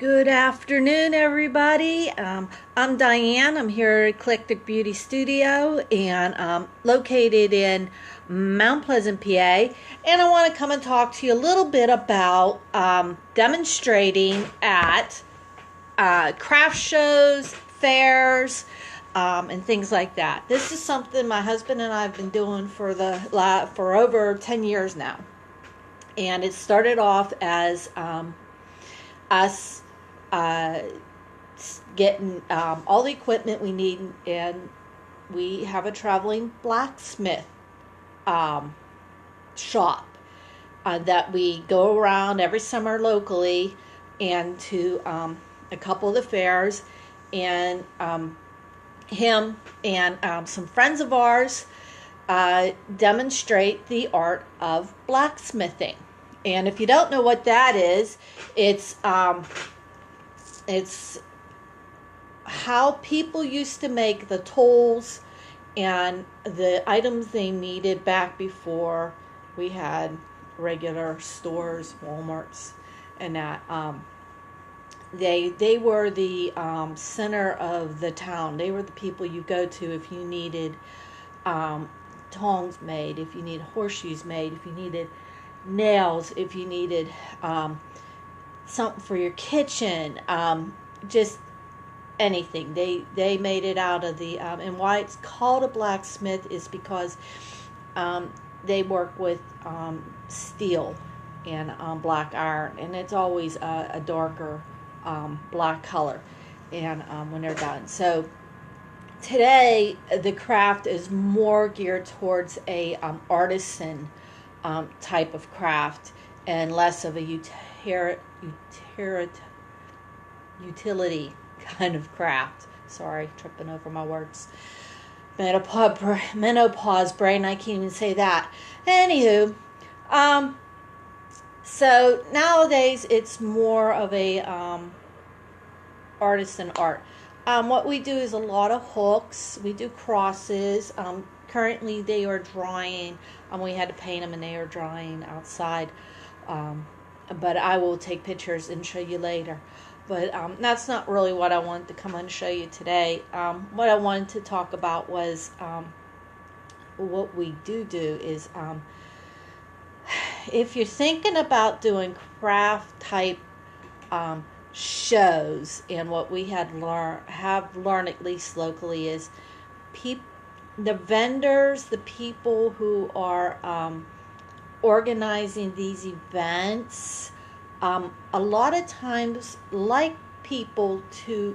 Good afternoon, everybody. I'm Diane. I'm here at Eclectic Beauty Studio and located in Mount Pleasant, PA. And I want to come and talk to you a little bit about demonstrating at craft shows, fairs, and things like that. This is something my husband and I have been doing for over 10 years now. And it started off as us getting all the equipment we need, and we have a traveling blacksmith shop that we go around every summer locally and to a couple of the fairs, and him and some friends of ours demonstrate the art of blacksmithing. And if you don't know what that is, it's how people used to make the tools and the items they needed back before we had regular stores, Walmarts, and that. They were the center of the town. They were the people you go to if you needed tongs made, if you needed horseshoes made, if you needed nails, if you needed something for your kitchen, just anything. They made it out of the and why it's called a blacksmith is because they work with steel and black iron, and it's always a darker black color and when they're done. So today the craft is more geared towards a artisan type of craft and less of a utility kind of craft. Sorry, tripping over my words. Menopause brain, I can't even say that. Anywho, so nowadays it's more of a artisan art. What we do is a lot of hooks. We do crosses. Currently they are drying. We had to paint them and they are drying outside. But I will take pictures and show you later. But that's not really what I wanted to come and show you today. What I wanted to talk about was what we do is if you're thinking about doing craft type shows, and what we have learned at least locally is the vendors, the people who are organizing these events, a lot of times like people who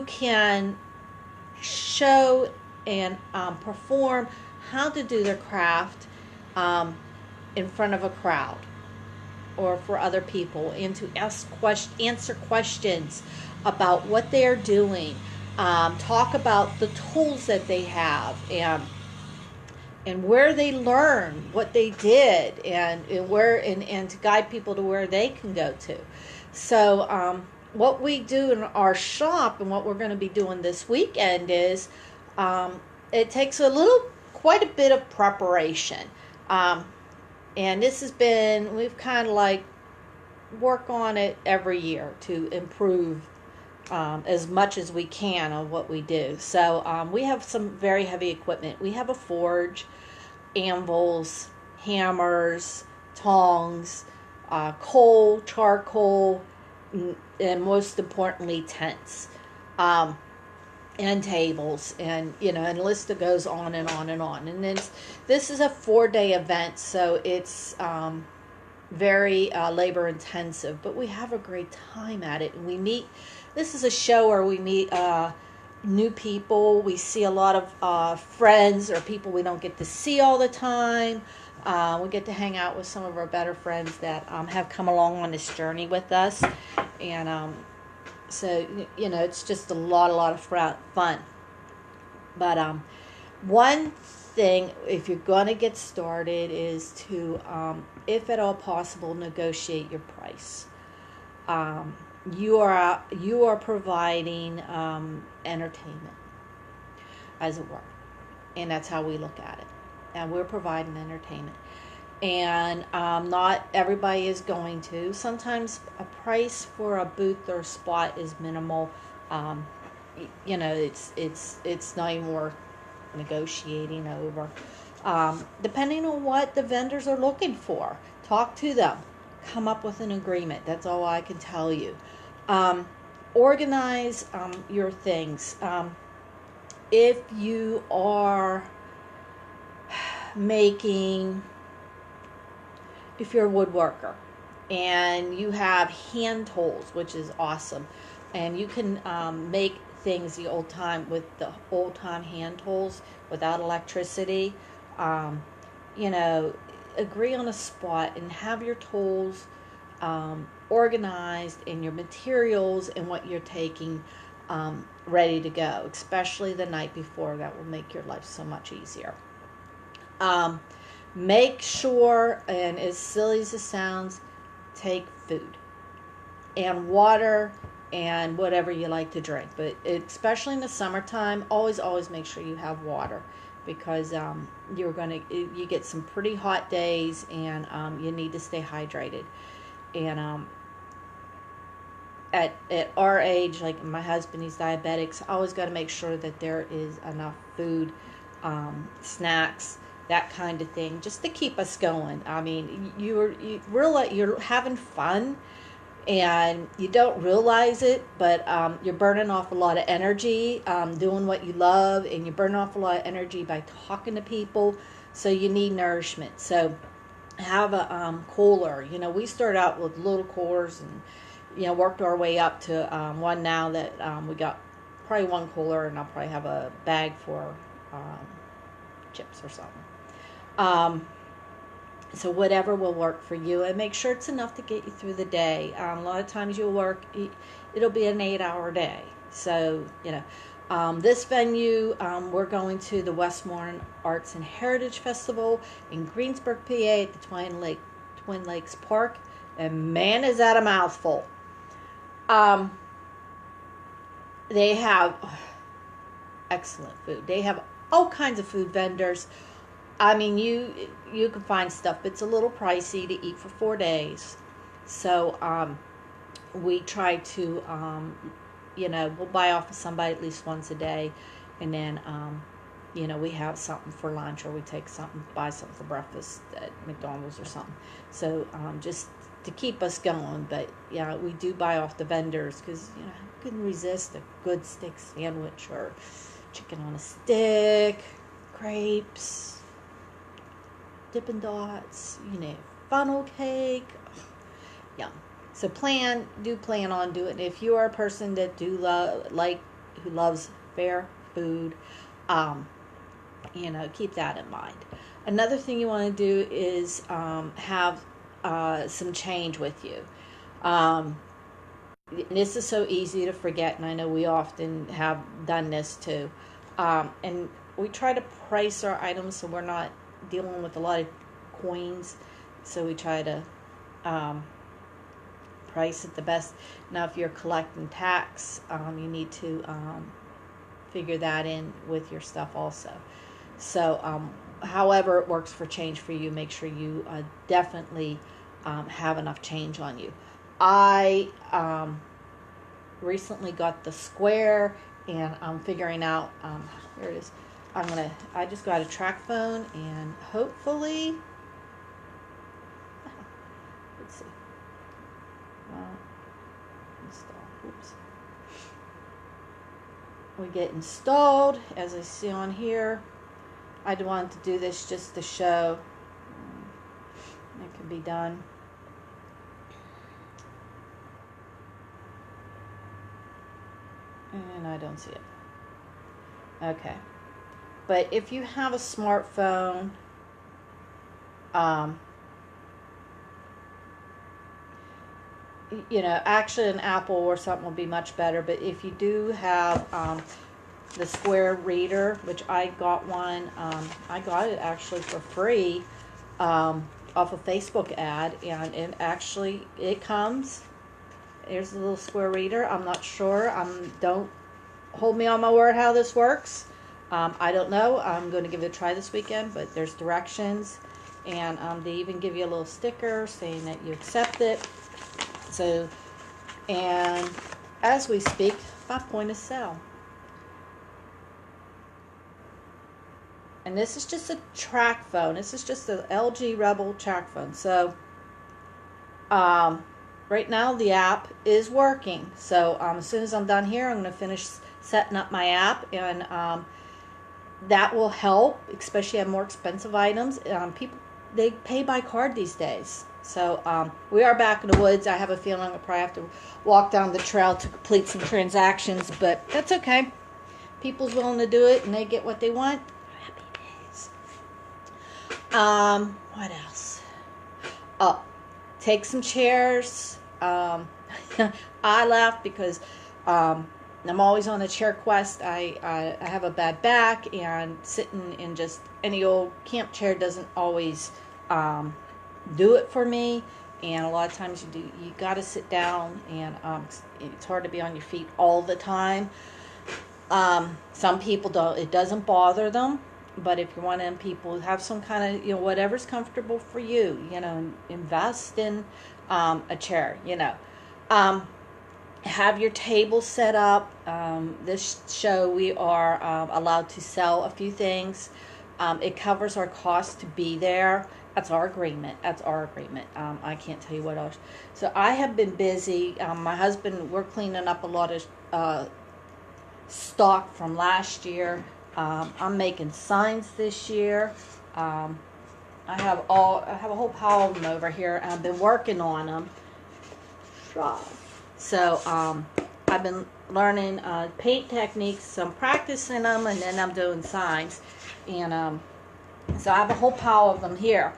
can show and perform how to do their craft in front of a crowd or for other people, and to answer questions about what they're doing, talk about the tools that they have, and where they learn what they did, and to guide people to where they can go to. So what we do in our shop and what we're going to be doing this weekend is it takes quite a bit of preparation. And this we've kind of like work on it every year to improve as much as we can on what we do. So we have some very heavy equipment. We have a forge, anvils, hammers, tongs, coal, charcoal, and most importantly, tents. And tables, and and the list goes on and on and on. And this is a 4-day event, so it's very labor intensive, but we have a great time at it. And we meet. This is a show where we meet new people. We see a lot of friends or people we don't get to see all the time. We get to hang out with some of our better friends that have come along on this journey with us, and so, it's just a lot of fun. But one thing, if you're going to get started, is to, if at all possible, negotiate your price. You are providing entertainment, as it were. And that's how we look at it. And we're providing entertainment. And not everybody is going to. Sometimes a price for a booth or spot is minimal. Um, it's not even worth negotiating over. Depending on what the vendors are looking for, talk to them, come up with an agreement. That's all I can tell you. Organize your things. If you are making, if you're a woodworker and you have hand tools, which is awesome, and you can make things the old time with the old time hand tools without electricity, you know, agree on a spot and have your tools organized and your materials and what you're taking ready to go, especially the night before. That will make your life so much easier. Make sure, and as silly as it sounds, take food and water and whatever you like to drink. But especially in the summertime, always make sure you have water, because you get some pretty hot days, and you need to stay hydrated. And at our age, like my husband, he's diabetic, so I always got to make sure that there is enough food, snacks, that kind of thing, just to keep us going. I mean, you're having fun, and you don't realize it, but you're burning off a lot of energy doing what you love, and you're burning off a lot of energy by talking to people, so you need nourishment. So have a cooler. You know, we started out with little coolers, and worked our way up to one now that we got probably one cooler, and I'll probably have a bag for chips or something. So whatever will work for you, and make sure it's enough to get you through the day. A lot of times you'll work, it'll be an 8-hour day. So, this venue, we're going to the Westmoreland Arts and Heritage Festival in Greensburg, PA at the Twin Lakes Park. And man, is that a mouthful. They have excellent food. They have all kinds of food vendors. I mean, you can find stuff, but it's a little pricey to eat for 4 days. So we try to, we'll buy off of somebody at least once a day, and then, we have something for lunch, or we buy something for breakfast at McDonald's or something. So just to keep us going. But yeah, we do buy off the vendors, because who can resist a good steak sandwich or chicken on a stick, grapes, Dippin' Dots, funnel cake. Yum. So plan on doing it. If you are a person that who loves fair food, keep that in mind. Another thing you want to do is have some change with you. This is so easy to forget, and I know we often have done this too. And we try to price our items so we're not dealing with a lot of coins, so we try to price it the best. Now, if you're collecting tax, you need to figure that in with your stuff also. So however it works for change for you, make sure you definitely have enough change on you. I recently got the Square, and I'm figuring out, here it is, I just got a track phone, and hopefully, let's see, install, oops, we get installed, as I see on here. I wanted to do this just to show it can be done. And I don't see it. Okay. But if you have a smartphone, actually an Apple or something will be much better. But if you do have the Square Reader, which I got one, I got it actually for free off a Facebook ad, and it comes. Here's the little Square Reader. I'm not sure. Don't hold me on my word how this works. I don't know. I'm going to give it a try this weekend, but there's directions, and they even give you a little sticker saying that you accept it. So And as we speak, my point of sale. And this is just a track phone. This is just an LG Rebel track phone. So right now the app is working. So as soon as I'm done here, I'm going to finish setting up my app, and that will help, especially on more expensive items. People, they pay by card these days. So we are back in the woods. I have a feeling I'll probably have to walk down the trail to complete some transactions, but that's okay. People's willing to do it, and they get what they want. Happy days. What else? Oh, take some chairs. I laugh because I'm always on a chair quest. I have a bad back, and sitting in just any old camp chair doesn't always do it for me. And a lot of times you got to sit down, and it's hard to be on your feet all the time. Some people don't. It doesn't bother them. But if you're one of them people who have some kind of, whatever's comfortable for you, invest in a chair, Have your table set up. This show we are allowed to sell a few things. It covers our cost to be there. That's our agreement. I can't tell you what else. So I have been busy. My husband, we're cleaning up a lot of stock from last year. I'm making signs this year. I have a whole pile of them over here. I've been working on them. So I've been learning paint techniques. I'm practicing them, and then I'm doing signs. And so I have a whole pile of them here.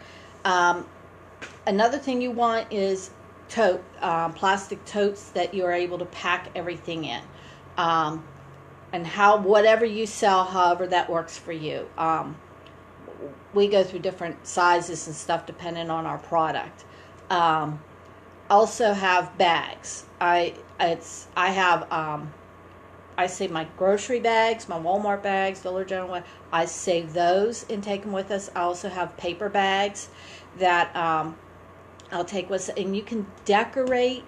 Another thing you want is plastic totes that you're able to pack everything in. And whatever you sell, however that works for you. We go through different sizes and stuff depending on our product. Also have bags. I save my grocery bags, my Walmart bags, Dollar General. I save those and take them with us. I also have paper bags that I'll take with us, and you can decorate.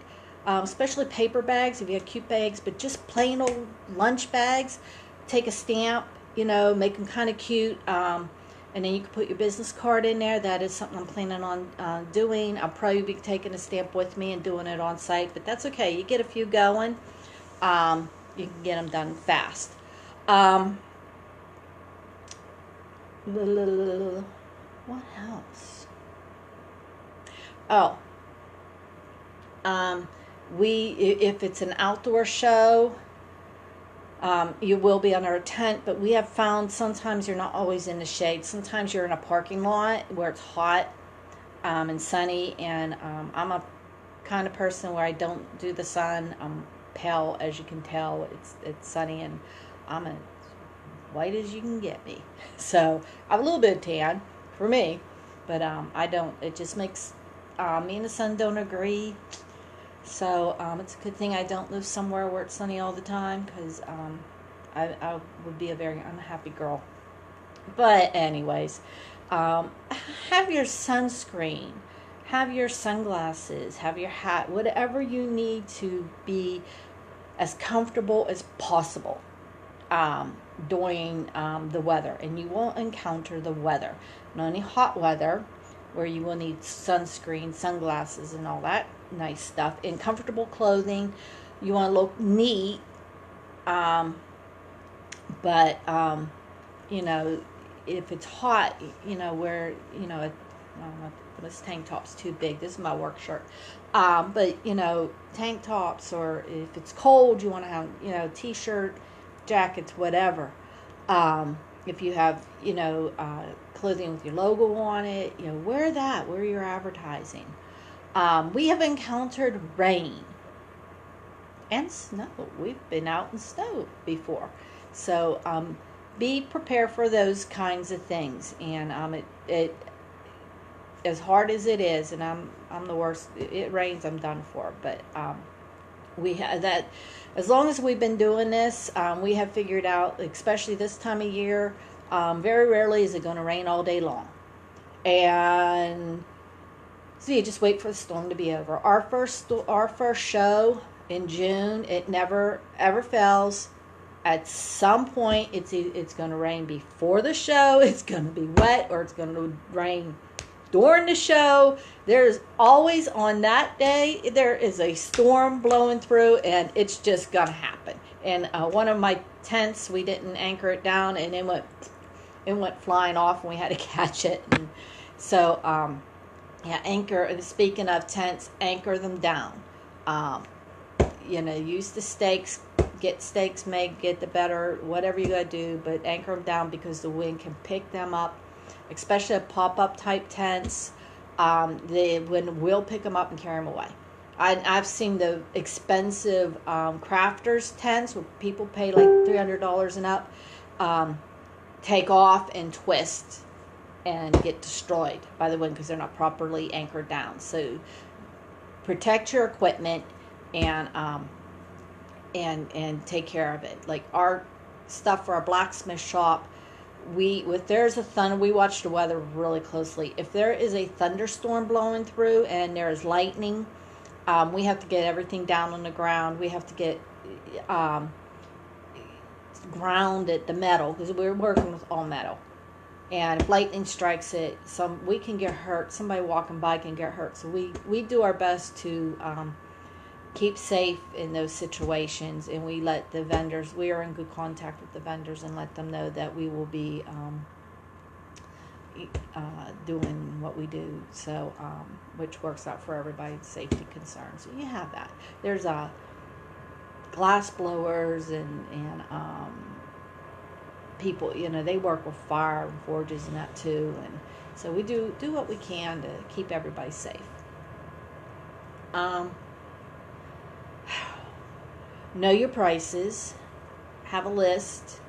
Especially paper bags, if you have cute bags, but just plain old lunch bags, take a stamp, make them kind of cute, and then you can put your business card in there. That is something I'm planning on doing. I'll probably be taking a stamp with me and doing it on site, but that's okay. You get a few going, you can get them done fast. What else? Oh. If it's an outdoor show, you will be under a tent, but we have found sometimes you're not always in the shade. Sometimes you're in a parking lot where it's hot and sunny, and I'm a kind of person where I don't do the sun. I'm pale, as you can tell. It's sunny, and I'm as white as you can get me. So I have a little bit of tan for me, but I don't. It just makes me and the sun don't agree. So it's a good thing I don't live somewhere where it's sunny all the time, because I would be a very unhappy girl. But anyways, have your sunscreen, have your sunglasses, have your hat, whatever you need to be as comfortable as possible during the weather. And you will encounter the weather, not only hot weather, where you will need sunscreen, sunglasses, and all that nice stuff, in comfortable clothing. You want to look neat, but if it's hot, where this tank top's too big. This is my work shirt, but tank tops, or if it's cold, you want to have t-shirt, jackets, whatever. If you have clothing with your logo on it, wear that. Wear your advertising. We have encountered rain and snow. We've been out in snow before. So be prepared for those kinds of things. And it as hard as it is, and I'm the worst. It rains, I'm done for. But we have that. As long as we've been doing this, we have figured out, especially this time of year, very rarely is it going to rain all day long. And so you just wait for the storm to be over. Our first show, in June. It never ever fails. At some point, it's going to rain before the show. It's going to be wet, or it's going to rain during the show. There's always, on that day, there is a storm blowing through, and it's just going to happen. And one of my tents, we didn't anchor it down, and it went flying off, and we had to catch it. And so, yeah, anchor. Speaking of tents, anchor them down. Use the stakes. Get stakes made, get the better, whatever you got to do, but anchor them down, because the wind can pick them up, especially at pop-up type tents. The wind will pick them up and carry them away. I've seen the expensive crafters tents where people pay like $300 and up, take off and twist and get destroyed by the wind because they're not properly anchored down. So protect your equipment and take care of it. Like our stuff for our blacksmith shop, we watch the weather really closely. If there is a thunderstorm blowing through and there is lightning, we have to get everything down on the ground. We have to get grounded the metal, because we're working with all metal. And if lightning strikes it, we can get hurt. Somebody walking by can get hurt. So we do our best to keep safe in those situations, and we let the vendors, we are in good contact with the vendors and let them know that we will be doing what we do, so which works out for everybody's safety concerns. So you have that. There's glass blowers and people, they work with fire and forges and that too, and so we do what we can to keep everybody safe. Know your prices. Have a list.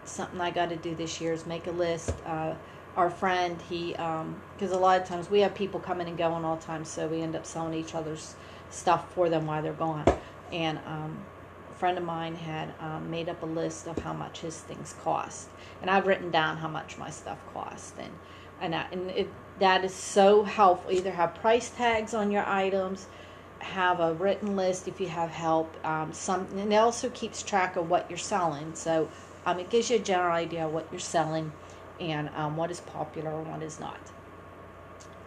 Something I got to do this year is make a list. Our friend, because a lot of times we have people coming and going all the time, so we end up selling each other's stuff for them while they're gone. And a friend of mine had made up a list of how much his things cost, and I've written down how much my stuff cost, and that is so helpful. Either have price tags on your items, have a written list if you have help. And it also keeps track of what you're selling, so it gives you a general idea of what you're selling and what is popular and what is not.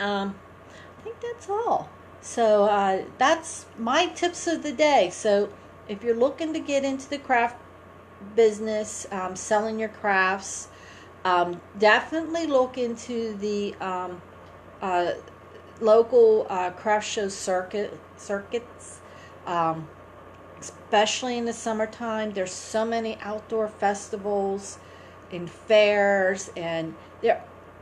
I think that's all. So that's my tips of the day. So if you're looking to get into the craft business, selling your crafts, definitely look into the local craft show circuits, especially in the summertime. There's so many outdoor festivals and fairs, and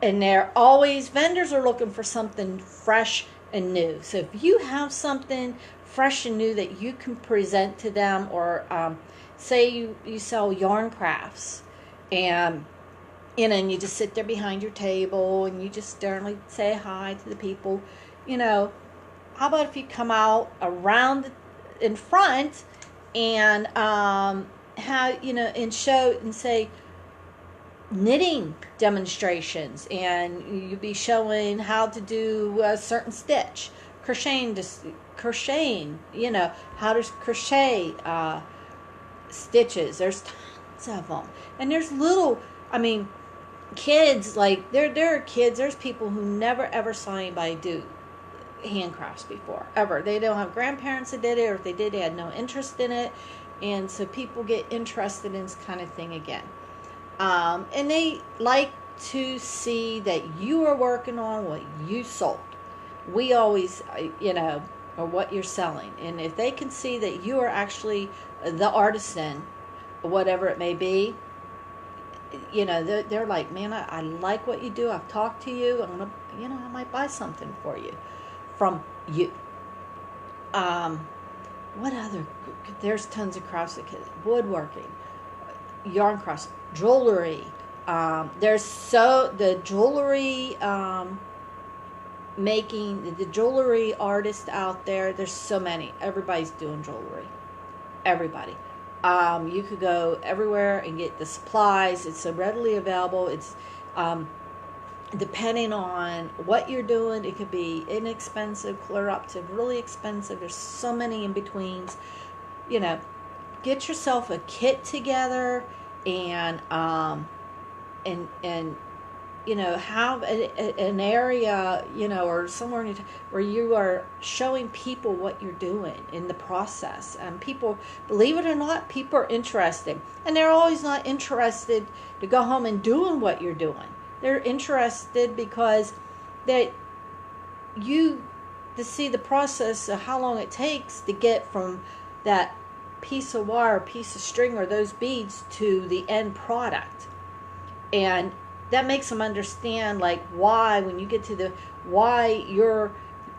they're always, vendors are looking for something fresh and new. So if you have something fresh and new that you can present to them, or say you sell yarn crafts, and and you just sit there behind your table and you just sternly say hi to the people, how about if you come out around in front and and show and say knitting demonstrations, and you'll be showing how to do a certain stitch, crocheting, how to crochet stitches. There's tons of them, and there's kids, like there are kids, there's people who never ever saw anybody do handcrafts before, ever. They don't have grandparents that did it, or if they did, they had no interest in it, and so people get interested in this kind of thing again. And they like to see that you are working on what you sold. We always, or what you're selling, and if they can see that you are actually the artisan, whatever it may be, they're like, man, I like what you do. I've talked to you. I'm gonna, I might buy something for you, from you. What other? There's tons of crafts, woodworking, yarn crafts, jewelry. The jewelry making, the jewelry artists out there. There's so many. Everybody's doing jewelry. Everybody. You could go everywhere and get the supplies. It's so readily available. It's depending on what you're doing, it could be inexpensive, clear up to really expensive. There's so many in betweens. You know, get yourself a kit together, and and you know, have an area, you know, or somewhere where you are showing people what you're doing in the process. And people, believe it or not, people are interested, and they're always not interested to go home and doing what you're doing. They're interested because they you to see the process of how long it takes to get from that piece of wire, piece of string, or those beads to the end product. And that makes them understand, like, why, when you get to the why your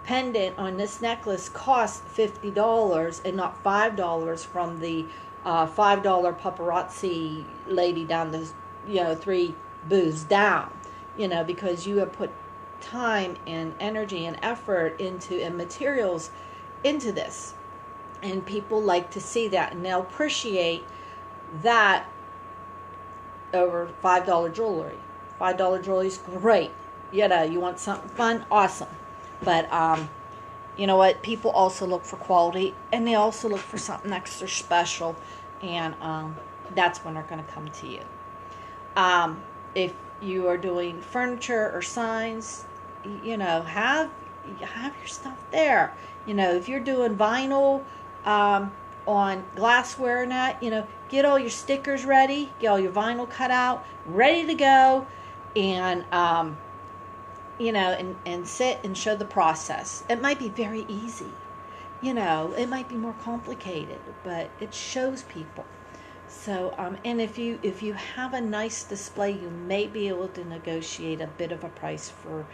pendant on this necklace costs $50 and not $5 from the $5 paparazzi lady down the, you know, 3 booths down, you know, because you have put time and energy and effort into and materials into this. And people like to see that, and they'll appreciate that over $5 jewelry. $5 jewelry is great. You know, you want something fun, awesome. But you know what? People also look for quality, and they also look for something extra special, and that's when they're going to come to you. If you are doing furniture or signs, you know, have your stuff there. You know, if you're doing vinyl on glassware and that, you know, get all your stickers ready, get all your vinyl cut out, ready to go, and you know, and sit and show the process. It might be very easy, you know, it might be more complicated, but it shows people. So and if you have a nice display, you may be able to negotiate a bit of a price for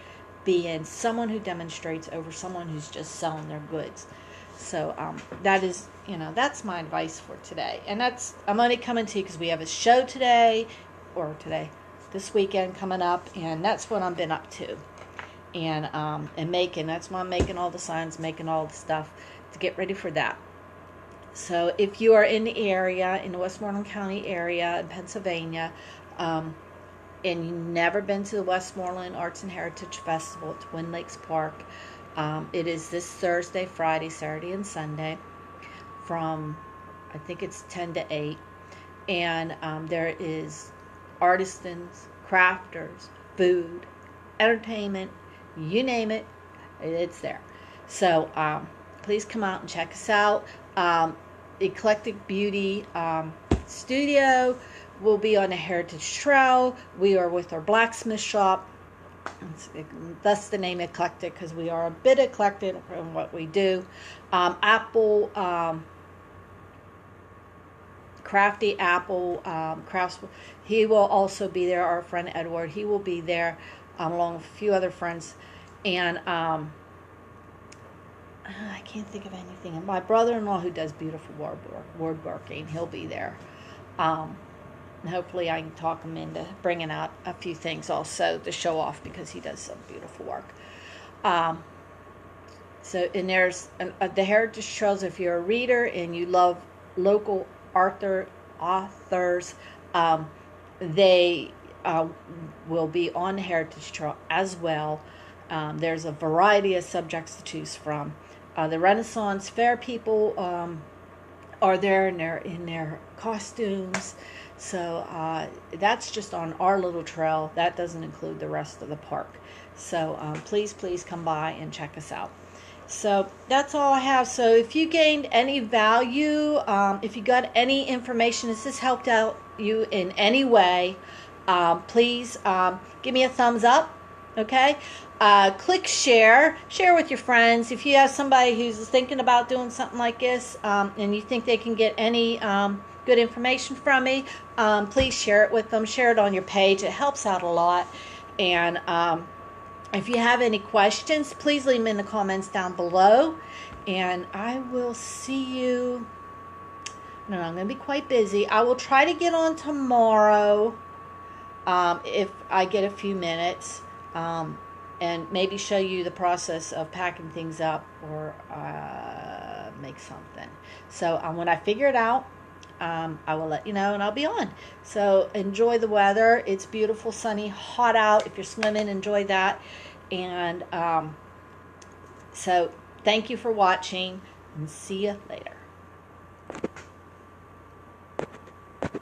being someone who demonstrates over someone who's just selling their goods. So that is, you know, that's my advice for today. And that's, I'm only coming to you because we have a show this weekend coming up, and that's what I've been up to. And making, that's why I'm making all the signs, making all the stuff to get ready for that. So if you are in the area, in the Westmoreland County area in Pennsylvania, and you've never been to the Westmoreland Arts and Heritage Festival at Twin Lakes Park, it is this Thursday, Friday, Saturday, and Sunday from, I think it's 10 to 8. And there is artisans, crafters, food, entertainment, you name it, it's there. So please come out and check us out. Eclectic Beauty Studio will be on the Heritage Trail. We are with our blacksmith shop. That's the name Eclectic, because we are a bit eclectic in what we do. Apple, Crafty Apple Crafts, he will also be there. Our friend Edward, he will be there, along with a few other friends. And I can't think of anything. And my brother-in-law, who does beautiful woodworking, he'll be there. And hopefully I can talk him into bringing out a few things also to show off, because he does some beautiful work. So, and there's the Heritage Trails. If you're a reader and you love local authors, they will be on the Heritage Trail as well. There's a variety of subjects to choose from. The Renaissance Fair people are there, and they're in their costumes. So that's just on our little trail. That doesn't include the rest of the park. So please come by and check us out. So that's all I have. So if you gained any value, if you got any information, if this helped out you in any way, please give me a thumbs up. Okay? Click share with your friends. If you have somebody who's thinking about doing something like this, and you think they can get any good information from me, please share it with them. Share it on your page. It helps out a lot. And if you have any questions, please leave them in the comments down below. And I will see you. No, I'm going to be quite busy. I will try to get on tomorrow if I get a few minutes. And maybe show you the process of packing things up, or make something. So when I figure it out, I will let you know, and I'll be on. So enjoy the weather. It's beautiful, sunny, hot out. If you're swimming, enjoy that. And so thank you for watching, and see you later.